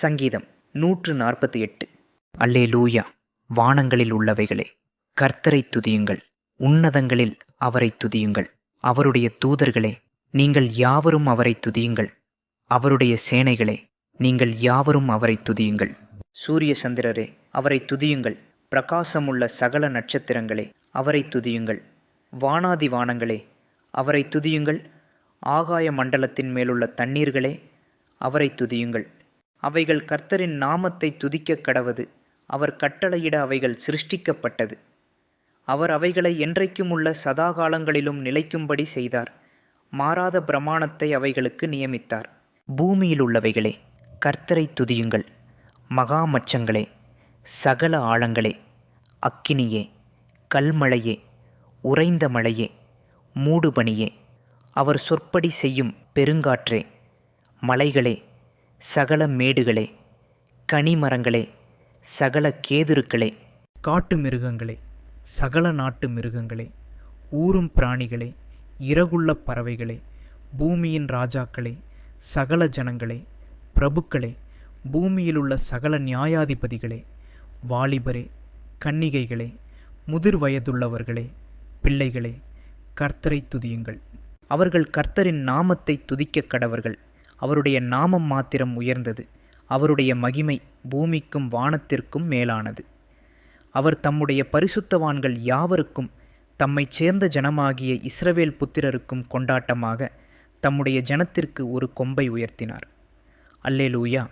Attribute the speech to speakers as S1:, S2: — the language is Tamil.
S1: சங்கீதம் 148. அல்லேலூயா. வானங்களில் உள்ளவைகளே, கர்த்தரை துதியுங்கள். உன்னதங்களில் அவரை துதியுங்கள். அவருடைய தூதர்களே, நீங்கள் யாவரும் அவரை துதியுங்கள். அவருடைய சேனைகளே, நீங்கள் யாவரும் அவரை துதியுங்கள். சூரிய சந்திரரே, அவரை துதியுங்கள். பிரகாசமுள்ள சகல நட்சத்திரங்களே, அவரை துதியுங்கள். வானாதி வானங்களே, அவரை துதியுங்கள். ஆகாய மண்டலத்தின் மேலுள்ள தண்ணீர்களே, அவரை துதியுங்கள். அவைகள் கர்த்தரின் நாமத்தை துதிக்கக் கடவது. அவர் கட்டளையிட அவைகள் சிருஷ்டிக்கப்பட்டது. அவர் அவைகளை என்றைக்கும் உள்ள சதாகாலங்களிலும் நிலைக்கும்படி செய்தார். மாறாத பிரமாணத்தை அவைகளுக்கு நியமித்தார். பூமியில் உள்ளவைகளே, கர்த்தரை துதியுங்கள். மகா மச்சங்களே, சகல ஆழங்களே, அக்கினியே, கல்மழையே, உறைந்த மழையே, மூடுபனியே, அவர் சொற்படி செய்யும் பெருங்காற்றே, மலைகளே, சகல மேடுகளே, கனிமரங்களே, சகல கேதுருக்களே, காட்டு மிருகங்களே, சகல நாட்டு மிருகங்களே, ஊரும் பிராணிகளே, இறகுள்ள பறவைகளே, பூமியின் ராஜாக்களே, சகல ஜனங்களே, பிரபுக்களே, பூமியிலுள்ள சகல நியாயாதிபதிகளே, வாலிபரே, கன்னிகைகளே, முதிர் வயதுள்ளவர்களே, பிள்ளைகளே, கர்த்தரை துதியுங்கள். அவர்கள் கர்த்தரின் நாமத்தை துதிக்கக் கடவர்கள். அவருடைய நாமம் மாத்திரம் உயர்ந்தது. அவருடைய மகிமை பூமிக்கும் வானத்திற்கும் மேலானது. அவர் தம்முடைய பரிசுத்தவான்கள் யாவருக்கும், தம்மைச் சேர்ந்த ஜனமாகிய இஸ்ரவேல் புத்திரருக்கும் கொண்டாட்டமாக தம்முடைய ஜனத்திற்கு ஒரு கொம்பை உயர்த்தினார். அல்லேலூயா.